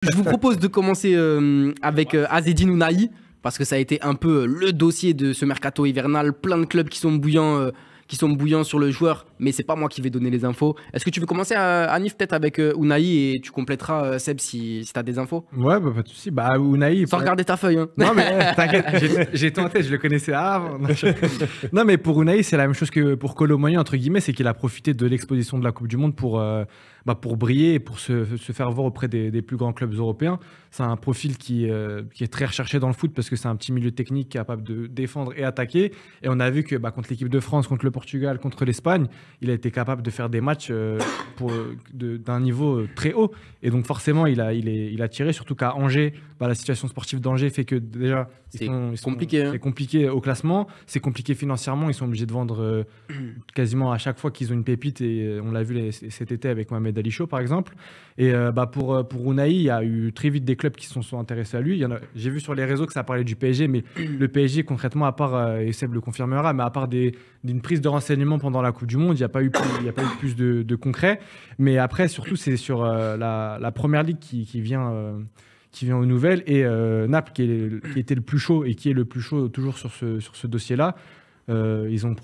Je vous propose de commencer avec Azzedine Ounahi, parce que ça a été un peu le dossier de ce mercato hivernal. Plein de clubs qui sont bouillants sur le joueur, mais c'est pas moi qui vais donner les infos. Est-ce que tu veux commencer, Hanif, peut-être avec Ounahi, et tu compléteras, Seb, si tu as des infos? Ouais, bah, pas de soucis. Bah, Ounahi. Sans regarder ta feuille. Hein. Non, mais t'inquiète, j'ai tenté, je le connaissais avant. Non, mais pour Ounahi, c'est la même chose que pour Kolo Muani, entre guillemets, c'est qu'il a profité de l'exposition de la Coupe du Monde pour briller et pour se faire voir auprès des plus grands clubs européens. C'est un profil qui est très recherché dans le foot parce que c'est un petit milieu technique capable de défendre et attaquer. Et on a vu que contre l'équipe de France, contre le Portugal, contre l'Espagne, il a été capable de faire des matchs d'un niveau très haut. Et donc forcément, il a tiré, surtout qu'à Angers, la situation sportive d'Angers fait que déjà, c'est compliqué. C'est compliqué au classement, c'est compliqué financièrement. Ils sont obligés de vendre quasiment à chaque fois qu'ils ont une pépite. Et on l'a vu cet été avec Mohamed Ali Chaud, par exemple. Et pour Ounahi, il y a eu très vite des clubs qui se sont intéressés à lui. J'ai vu sur les réseaux que ça parlait du PSG, mais le PSG, concrètement, à part, et Seb le confirmera, mais à part d'une prise de renseignements pendant la Coupe du Monde, il n'y a pas eu plus de concret. Mais après, surtout, c'est sur la première ligue qui vient aux nouvelles, et Naples qui était le plus chaud et qui est le plus chaud toujours sur ce dossier-là. Ils ont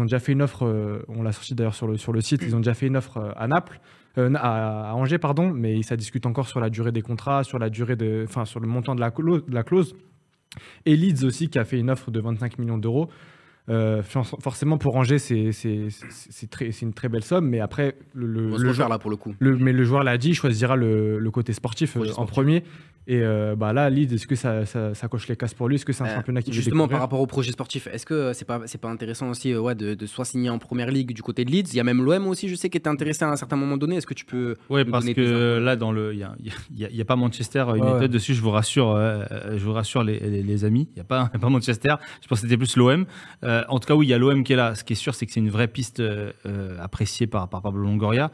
déjà fait une offre, on l'a sorti d'ailleurs sur le site, ils ont déjà fait une offre à Naples, à Angers, pardon, mais ça discute encore sur la durée des contrats, sur le montant de la clause. Et Leeds aussi qui a fait une offre de 25 millions d'euros. Forcément pour Angers c'est une très belle somme, mais après le joueur là pour le coup. Mais le joueur l'a dit, il choisira le côté sportif en premier. Et là, Leeds, est-ce que ça coche les cases pour lui? Est-ce que c'est un championnat qui justement par rapport au projet sportif, est-ce que c'est pas intéressant aussi de soit signer en première ligue du côté de Leeds? Il y a même l'OM aussi, je sais, qui était intéressé à un certain moment donné. Est-ce que tu peux? Oui, parce que là il y a pas Manchester United dessus. Je vous rassure les amis, il y a pas Manchester. Je pense que c'était plus l'OM. En tout cas, oui, il y a l'OM qui est là. Ce qui est sûr, c'est que c'est une vraie piste appréciée par Pablo Longoria.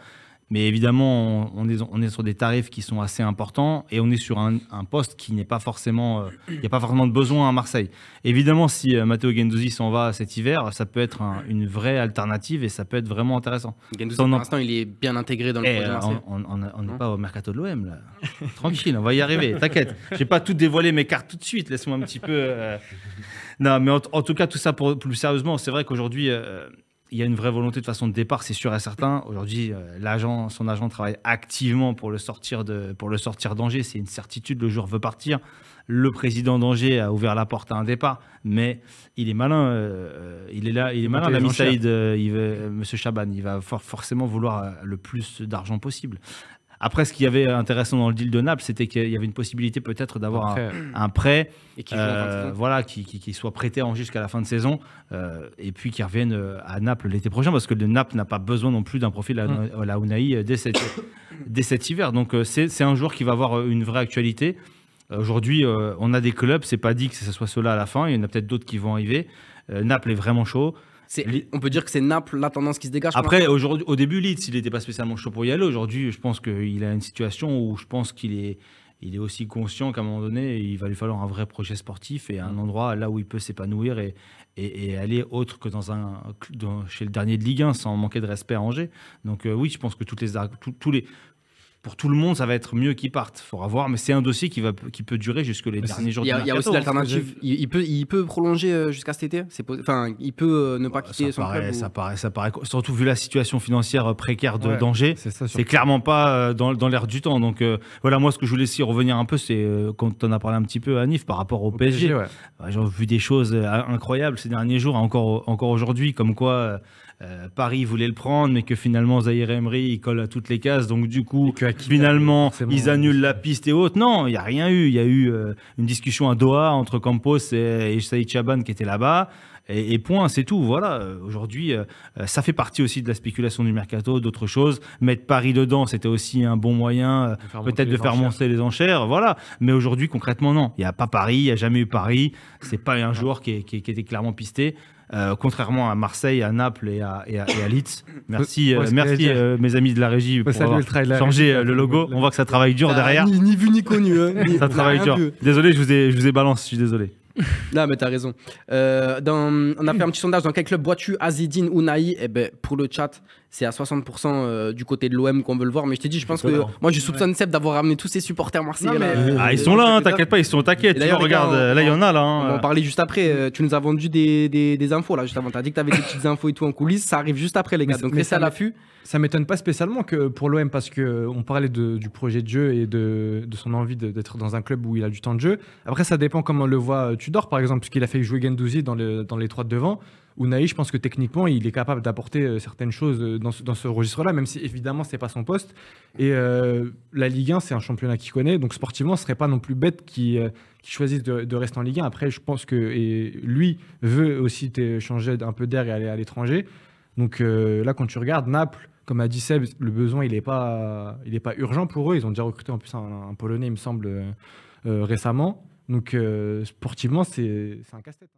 Mais évidemment, on est sur des tarifs qui sont assez importants et on est sur un poste qui n'est pas forcément... Il n'y a pas forcément de besoin à Marseille. Évidemment, si Matteo Guendouzi s'en va cet hiver, ça peut être une vraie alternative et ça peut être vraiment intéressant. Guendouzi, pour l'instant, il est bien intégré dans le projet Marseille. On n'est pas au mercato de l'OM, là. Tranquille, on va y arriver, t'inquiète. Je ne vais pas tout dévoiler mes cartes tout de suite, laisse-moi un petit peu... Non, mais en tout cas, tout ça plus sérieusement, c'est vrai qu'aujourd'hui... il y a une vraie volonté de façon de départ, c'est sûr et certain. Aujourd'hui, son agent travaille activement pour le sortir d'Angers. C'est une certitude, le joueur veut partir. Le président d'Angers a ouvert la porte à un départ, mais il est malin. Il est malin, l'ami Saïd, Monsieur Chaban. Il va forcément vouloir le plus d'argent possible. Après, ce qui y avait intéressant dans le deal de Naples, c'était qu'il y avait une possibilité peut-être d'avoir un prêt qui soit prêté à Angers jusqu'à la fin de saison et puis qui revienne à Naples l'été prochain, parce que Naples n'a pas besoin non plus d'un profil à la Ounahi dès cet hiver. Donc c'est un joueur qui va avoir une vraie actualité. Aujourd'hui, on a des clubs, c'est pas dit que ce soit ceux-là à la fin, il y en a peut-être d'autres qui vont arriver. Naples est vraiment chaud. On peut dire que c'est Naples la tendance qui se dégage. Après, au début, Leeds, il n'était pas spécialement chaud pour y aller. Aujourd'hui, je pense qu'il a une situation où je pense qu'il est aussi conscient qu'à un moment donné, il va lui falloir un vrai projet sportif et un endroit là où il peut s'épanouir et aller autre que chez le dernier de Ligue 1 sans manquer de respect à Angers. Donc oui, je pense que pour tout le monde, ça va être mieux qu'ils partent. Il faudra voir, mais c'est un dossier qui peut durer jusque les derniers jours du mercato. Il y a aussi l'alternative. Il peut prolonger jusqu'à cet été. Il peut ne pas quitter son club. Ça paraît. Surtout vu la situation financière précaire d'Angers, c'est clairement pas dans l'air du temps. Donc voilà, moi ce que je voulais aussi revenir un peu, c'est quand on a parlé un petit peu à Nif par rapport au PSG. J'ai vu des choses incroyables ces derniers jours, encore aujourd'hui, comme quoi. Paris voulait le prendre, mais que finalement Zahir Emery il colle à toutes les cases, donc du coup finalement ils annulent la piste et autres. Non, il n'y a rien eu. Il y a eu une discussion à Doha entre Campos et Saïd Chaban qui était là-bas. Et point, c'est tout. Voilà. Aujourd'hui, ça fait partie aussi de la spéculation du mercato, d'autres choses. Mettre Paris dedans, c'était aussi un bon moyen, peut-être de faire monter les enchères. Voilà. Mais aujourd'hui, concrètement, non. Il n'y a pas Paris, il n'y a jamais eu Paris. C'est pas un joueur qui était clairement pisté. Contrairement à Marseille, à Naples et à Leeds. Merci, mes amis de la régie pour avoir changé le logo. On voit que ça travaille dur derrière. Ni vu ni connu. Ça travaille dur. Désolé, je vous ai balancé, je suis désolé. Non, mais t'as raison. On a fait un petit sondage. Dans quel club vois-tu Azzedine Ounahi? Pour le chat, c'est à 60% du côté de l'OM qu'on veut le voir. Mais je t'ai dit, je pense que Étonnant. moi, je soupçonne Seb d'avoir ramené tous ses supporters marseillais. Non, mais- là. Ah, ils sont là, hein, t'inquiète pas, ils sont au taquet. Et Tu d'ailleurs, vois, les gars, regarde, là, il y en a là. On va hein. en parler juste après. Tu nous as vendu des infos là, juste avant. Tu as dit que tu avais des petites infos et tout en coulisses. Ça arrive juste après, les gars. Mais Donc, mais restez ça à l'affût. Ça m'étonne pas spécialement que pour l'OM, parce qu'on parlait du projet de jeu et de son envie d'être dans un club où il a du temps de jeu. Après, ça dépend comment le voit Tudor, par exemple, puisqu'il a fait jouer Guendouzi dans les trois de devant. Unai, je pense que techniquement, il est capable d'apporter certaines choses dans ce registre-là, même si évidemment, c'est pas son poste. Et la Ligue 1, c'est un championnat qu'il connaît, donc sportivement, ce serait pas non plus bête qu'il choisisse de rester en Ligue 1. Après, je pense que lui veut aussi changer un peu d'air et aller à l'étranger. Donc là, quand tu regardes Naples, comme a dit Seb, le besoin, il n'est pas urgent pour eux. Ils ont déjà recruté en plus un Polonais, il me semble, récemment. Donc sportivement, c'est un casse-tête.